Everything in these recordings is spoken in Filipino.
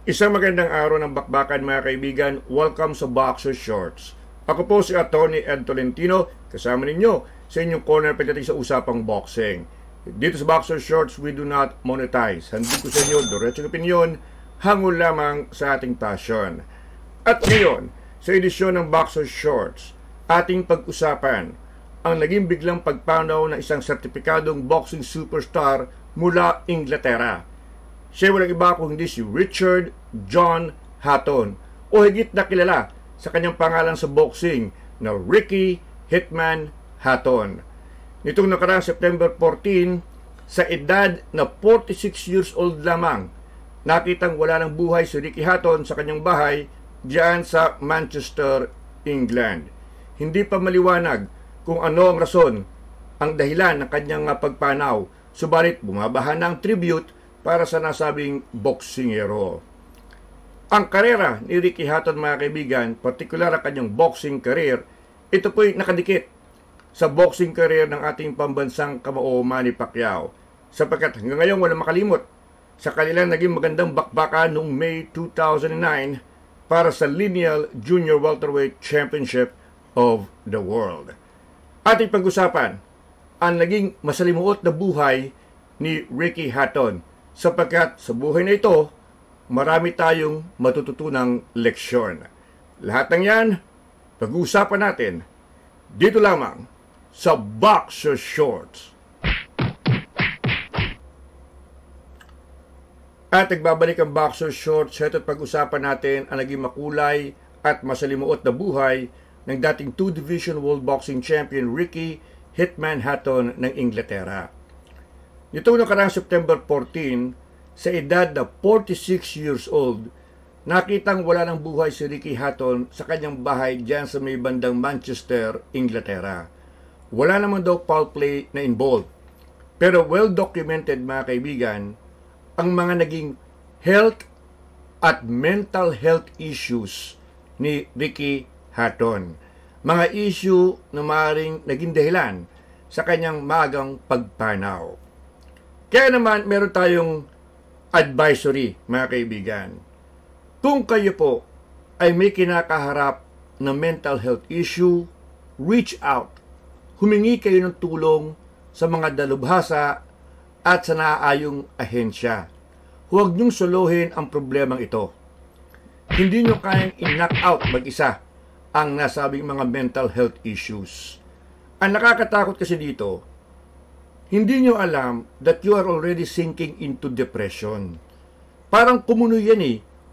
Isang magandang araw ng bakbakan mga kaibigan. Welcome sa Boxer Shorts. Ako po si Atty. Ed Tolentino, kasama ninyo sa inyong corner pagdating sa usapang boxing. Dito sa Boxer Shorts, we do not monetize. Handog ko sa inyo diretsong opinion, hangol lamang sa ating passion. At ngayon, sa edisyon ng Boxer Shorts, ating pag-usapan ang naging biglang pagpanaw ng isang sertipikadong boxing superstar mula Inglaterra. Siya walang iba kung hindi si Richard John Hatton o higit na kilala sa kanyang pangalan sa boxing na Ricky Hitman Hatton. Nitong nakaraang September 14, sa edad na 46 years old lamang, nakitang wala ng buhay si Ricky Hatton sa kanyang bahay diyan sa Manchester, England. Hindi pa maliwanag kung ano ang rason, ang dahilan ng kanyang pagpanaw, subalit bumabaha ng tribute para sa nasabing boksingero. Ang karera ni Ricky Hatton mga kaibigan, partikular ang kanyang boxing career, ito po'y nakadikit sa boxing career ng ating pambansang kamao Manny Pacquiao, sapagkat hanggang ngayon walang makalimot sa kanilang naging magandang bakbakan noong May 2009 para sa Lineal Junior Welterweight Championship of the World. Ating pag-usapan ang naging masalimuot na buhay ni Ricky Hatton, sapagkat sa buhay na ito, marami tayong matututunang leksyon. Lahat ng yan, pag-uusapan natin dito lamang sa Boxer Shorts. At nagbabalik ang Boxer Shorts, ito't pag-usapan natin ang naging makulay at masalimuot na buhay ng dating 2-Division World Boxing Champion Ricky Hitman Hatton ng Inglaterra. Nitong nakaraang September 14, sa edad na 46 years old, nakitang wala ng buhay si Ricky Hatton sa kanyang bahay diyan sa may bandang Manchester, Inglaterra. Wala naman daw foul play na involved. Pero well documented mga kaibigan, ang mga naging health at mental health issues ni Ricky Hatton. Mga issue na maaaring naging dahilan sa kanyang magang pagpanaw. Kaya naman, meron tayong advisory, mga kaibigan. Kung kayo po ay may kinakaharap na mental health issue, reach out. Humingi kayo ng tulong sa mga dalubhasa at sa naaayong ahensya. Huwag niyong solohin ang problemang ito. Hindi niyo kayang i-knock out mag-isa ang nasabing mga mental health issues. Ang nakakatakot kasi dito, hindi nyo alam that you are already sinking into depression. Parang kumuno yan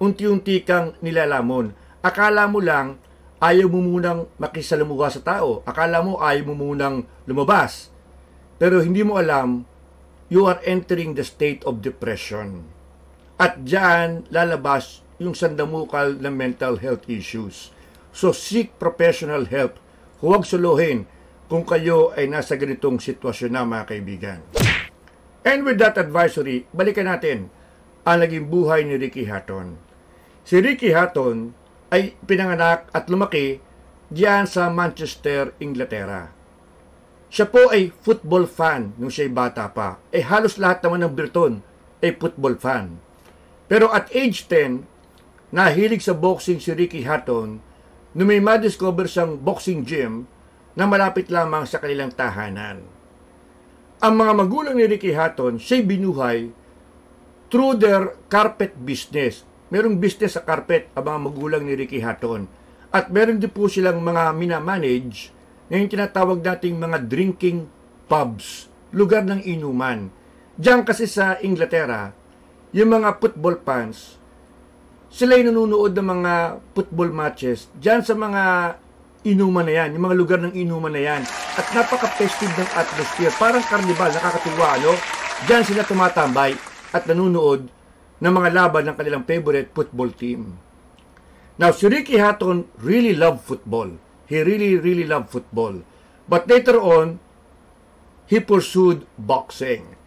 unti-unti kang nilalamon. Akala mo lang, ayaw mo munang makisalamuha sa tao. Akala mo ayaw mo munang lumabas. Pero hindi mo alam, you are entering the state of depression. At diyan lalabas yung sandamukal na mental health issues. So seek professional help. Huwag suluhin kung kayo ay nasa ganitong sitwasyon na mga kaibigan. And with that advisory, balikan natin ang naging buhay ni Ricky Hatton. Si Ricky Hatton ay pinanganak at lumaki diyan sa Manchester, Inglaterra. Siya po ay football fan nung siya'y bata pa. Halos lahat naman ng Briton ay football fan. Pero at age 10, nahilig sa boxing si Ricky Hatton nung may ma-discover siyang boxing gym na malapit lamang sa kanilang tahanan. Ang mga magulang ni Ricky Hatton, siya'y binuhay through their carpet business. Merong business sa carpet ang mga magulang ni Ricky Hatton. At meron din po silang mga minamanage na yung tinatawag nating mga drinking pubs, lugar ng inuman. Diyan kasi sa Inglaterra, yung mga football fans, sila'y nanonood ng mga football matches diyan sa mga inuman na yan, yung mga lugar ng inuman na yan. At napaka-festive ng atmosphere. Parang karnibal, nakakatuwa, no? Diyan sila tumatambay at nanonood ng mga laban ng kanilang favorite football team. Now, si Ricky Hatton really loved football. He really loved football. But later on, he pursued boxing.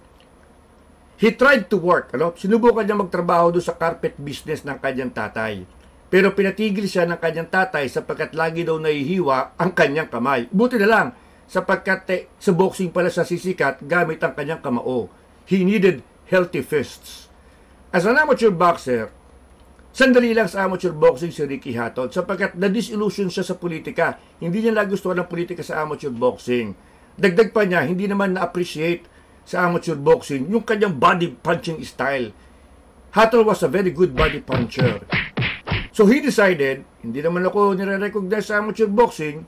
He tried to work, Sinubukan niya magtrabaho doon sa carpet business ng kanyang tatay. Pero pinatigil siya ng kanyang tatay sapagkat lagi daw nahihiwa ang kanyang kamay. Buti na lang, sapagkat sa boxing pala siya sisikat gamit ang kanyang kamao. He needed healthy fists. As an amateur boxer, Sandali lang sa amateur boxing si Ricky Hatton sapagkat na-disillusion siya sa politika. Hindi niya nagustuhan ng politika sa amateur boxing. Dagdag pa niya, hindi naman na-appreciate sa amateur boxing yung kanyang body punching style. Hatton was a very good body puncher. So he decided, hindi naman ako nire-recognize sa amateur boxing,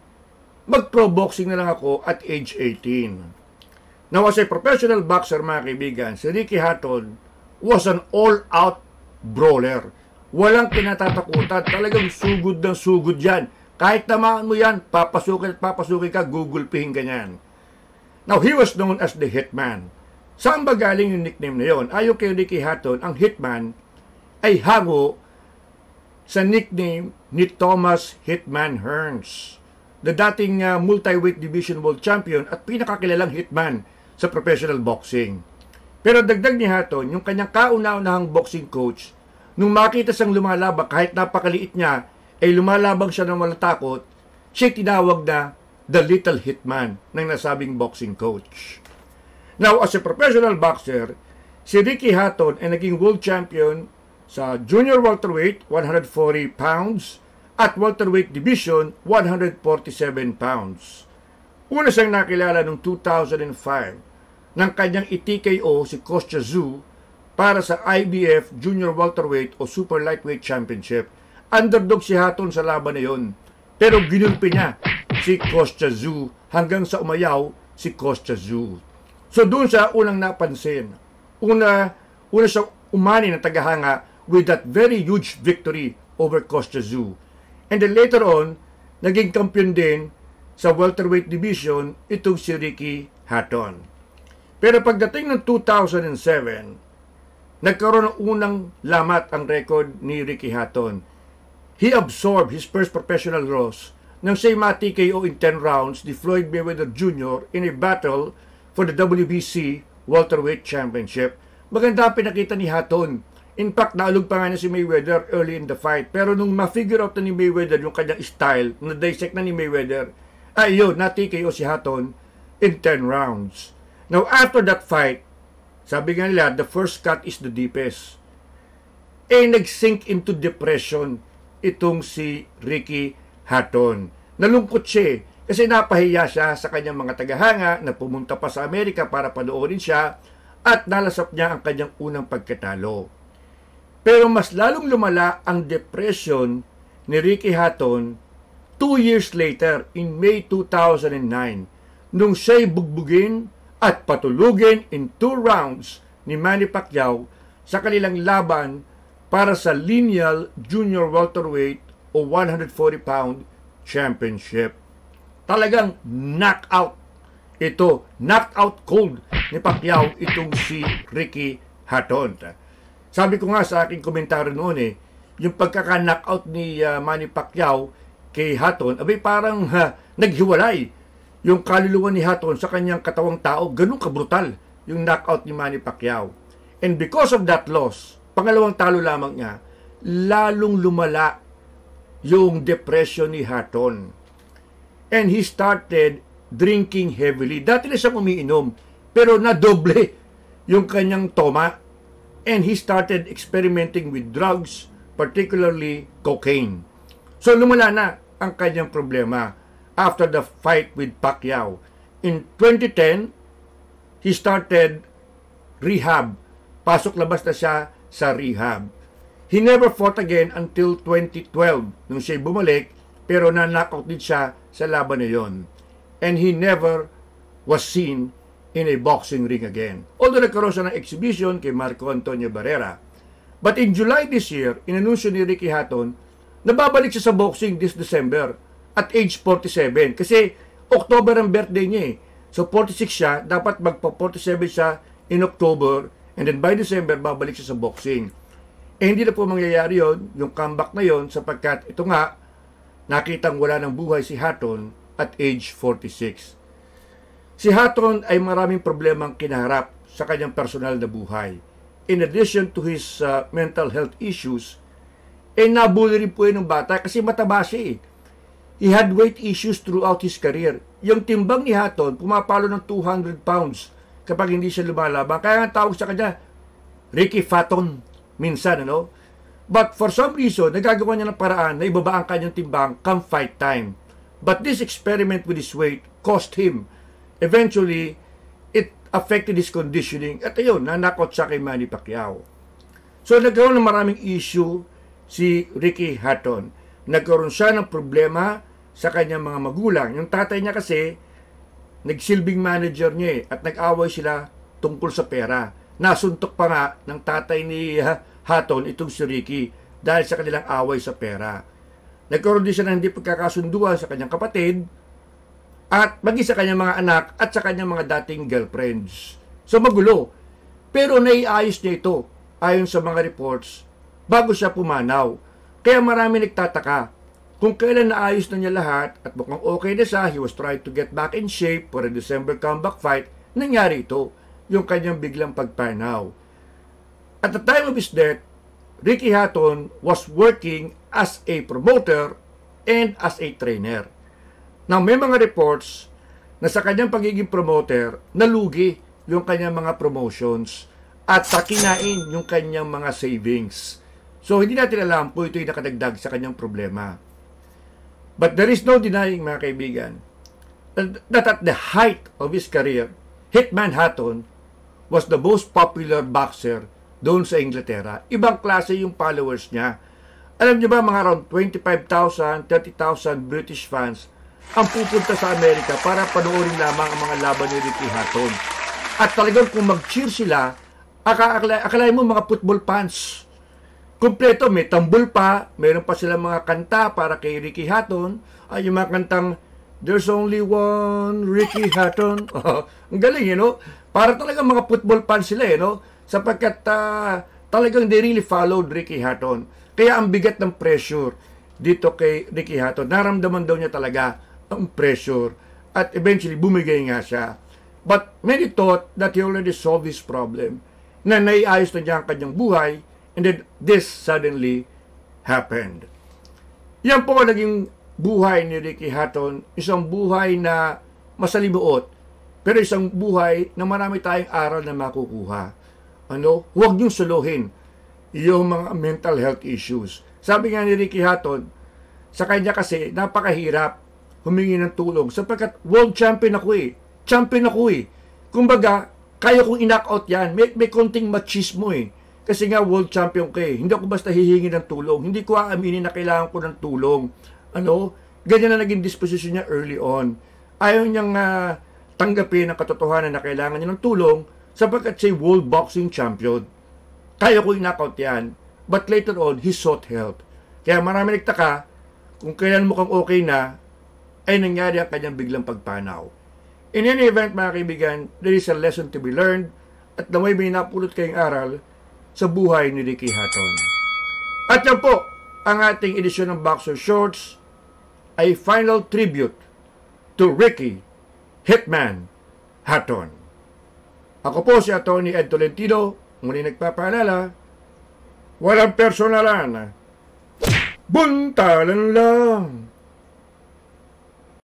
mag-pro boxing na lang ako at age 18. Now as a professional boxer mga kaibigan, si Ricky Hatton was an all-out brawler. Walang kinatatakutan. Talagang sugod ng sugod yan. Kahit tamaan mo yan, papasukin at papasukin ka, gugulpihin ka niyan. Now, he was known as the Hitman. Saan ba galing yung nickname na yon? Ayon kay Ricky Hatton, ang Hitman ay hango sa nickname ni Thomas Hitman Hearns, the dating multi-weight division world champion at pinakakilalang hitman sa professional boxing. Pero dagdag ni Hatton, yung kanyang kauna-unahang boxing coach, nung makita siyang lumalabang, kahit napakaliit niya, ay lumalabang siya ng walang takot, siya tinawag na the Little Hitman ng nasabing boxing coach. Now, as a professional boxer, si Ricky Hatton ay naging world champion sa junior welterweight, 140 pounds, at welterweight division, 147 pounds. Una siyang nakilala noong 2005 nang kanyang i-TKO si Kostya Tszyu para sa IBF Junior Welterweight o Super Lightweight Championship. Underdog si Hatton sa laban na yon. Pero ginulpi niya si Kostya Tszyu hanggang sa umayaw si Kostya Tszyu. So doon siya unang napansin. Una siya umani ng tagahanga with that very huge victory over Kostya Tszyu. And then later on, naging kampiyon din sa welterweight division itong si Ricky Hatton. Pero pagdating ng 2007, nagkaroon ng unang lamat ang record ni Ricky Hatton. He absorbed his first professional loss nang siya ma-TKO in 10 rounds ni Floyd Mayweather Jr. in a battle for the WBC Welterweight Championship. Maganda pinakita ni Hatton. In fact, naalog pa nga niya si Mayweather early in the fight. Pero nung ma-figure out na ni Mayweather yung kanyang style, na-dissect na ni Mayweather, yun, na-TKO si Hatton in 10 rounds. Now, after that fight, sabi nga nila, the first cut is the deepest. Nag-sink into depression itong si Ricky Hatton. Nalungkot siya kasi napahiya siya sa kanyang mga tagahanga na pumunta pa sa Amerika para panoorin siya at nalasap niya ang kanyang unang pagkatalo. Pero mas lalong lumala ang depression ni Ricky Hatton 2 years later in May 2009 nung siya'y bugbugin at patulugin in 2 rounds ni Manny Pacquiao sa kanilang laban para sa lineal junior welterweight o 140-pound championship. Talagang knockout ito, knockout cold ni Pacquiao itong si Ricky Hatton. Sabi ko nga sa aking komentaryo noon yung pagkaka-knockout ni Manny Pacquiao kay Hatton, parang naghiwalay yung kaluluwa ni Hatton sa kanyang katawang tao. Ganun kabrutal yung knockout ni Manny Pacquiao. And because of that loss, pangalawang talo lamang niya, lalong lumala yung depression ni Hatton. And he started drinking heavily. Dati na siyang umiinom, pero nadoble yung kanyang toma. And he started experimenting with drugs, particularly cocaine. So lumala na ang kanyang problema after the fight with Pacquiao. In 2010, he started rehab. Pasok-labas na siya sa rehab. He never fought again until 2012 nung siya bumalik, pero na-knockout din siya sa laban na yon. And he never was seen in a boxing ring again. Although nagkaroon siya ng exhibition kay Marco Antonio Barrera. But in July this year, inanunsyo ni Ricky Hatton na babalik siya sa boxing this December at age 47. Kasi October ang birthday niya So 46 siya, dapat magpa-47 siya in October and then by December babalik siya sa boxing. Hindi na po mangyayari yon, yung comeback na yon, sapagkat ito nga, nakitang wala ng buhay si Hatton at age 46. Si Hatton ay maraming problemang kinaharap sa kanyang personal na buhay. In addition to his mental health issues, nabully rin po yun ng bata kasi mataba siya . He had weight issues throughout his career. Yung timbang ni Hatton, pumapalo ng 200 pounds kapag hindi siya lumalaban. Kaya nga tawag sa kanya, Ricky Fatton, minsan, ano? But for some reason, nagagawa niya ng paraan na ibaba ang kanyang timbang come fight time. But this experiment with his weight cost him. Eventually, it affected his conditioning. At ayun, nanakot siya kay Manny Pacquiao. So nagkaroon ng maraming issue si Ricky Hatton. Nagkaroon siya ng problema sa kanyang mga magulang. Yung tatay niya kasi, nagsilbing manager niya at nag-away sila tungkol sa pera. Nasuntok pa nga ng tatay ni Hatton itong si Ricky dahil sa kanilang away sa pera. Nagkaroon din siya ng hindi pagkakasunduan sa kanyang kapatid at maging sa kanyang mga anak at sa kanyang mga dating girlfriends. So magulo. Pero naiayos niya ito ayon sa mga reports bago siya pumanaw. Kaya marami nagtataka kung kailan naayos na niya lahat at mukhang okay na siya, he was trying to get back in shape for a December comeback fight, nangyari ito, yung kanyang biglang pagpanaw. At the time of his death, Ricky Hatton was working as a promoter and as a trainer. Now, may mga reports na sa kanyang pagiging promoter, nalugi yung kanyang mga promotions at kinain yung kanyang mga savings. So, hindi natin alam kung ito'y nakadagdag sa kanyang problema. But there is no denying, mga kaibigan, that at the height of his career, Hitman Hatton was the most popular boxer doon sa Inglaterra. Ibang klase yung followers niya. Alam niyo ba, mga around 25,000, 30,000 British fans ang pupunta sa Amerika para panoorin lamang ang mga laban ni Ricky Hatton. At talagang kung mag-cheer sila, akalain mo mga football fans. Kompleto, may tambol pa, mayroon pa silang mga kanta para kay Ricky Hatton. Ay, yung mga kantang, "There's only one Ricky Hatton." Ang galing, Para talagang mga football fans sila, sapagkat talagang they really followed Ricky Hatton. Kaya ang bigat ng pressure dito kay Ricky Hatton. Naramdaman daw niya talaga ang pressure at eventually bumigay nga siya. But many thought that he already solved this problem, na naiayos na niya ang kanyang buhay, and then this suddenly happened. Yan po ang naging buhay ni Ricky Hatton, isang buhay na masalimuot, pero isang buhay na marami tayong aral na makukuha. Huwag niyong suluhin yung mga mental health issues. Sabi nga ni Ricky Hatton, sa kanya kasi napakahirap humingi ng tulong sapagkat world champion ako eh. Champion ako eh. Kumbaga, kaya kong in-knockout yan. May konting machismo eh. Kasi nga world champion ko eh. Hindi ako basta hihingi ng tulong. Hindi ko aaminin na kailangan ko ng tulong. Ganyan na naging disposition niya early on. Ayaw niyang tanggapin ang katotohanan na kailangan niya ng tulong sapagkat siya world boxing champion. Kaya ko in-knockout yan. But later on, he sought help. Kaya marami nagtaka, kung kailan mukhang okay na, ay nangyari ang kanyang biglang pagpanaw. In any event, mga kaibigan, there is a lesson to be learned at naway may napulot kayong aral sa buhay ni Ricky Hatton. At yan po, ang ating edisyon ng Boxer Shorts ay final tribute to Ricky Hitman Hatton. Ako po si Atty. Ed Tolentino, muli nagpapaalala, walang personalan, buntalan lang.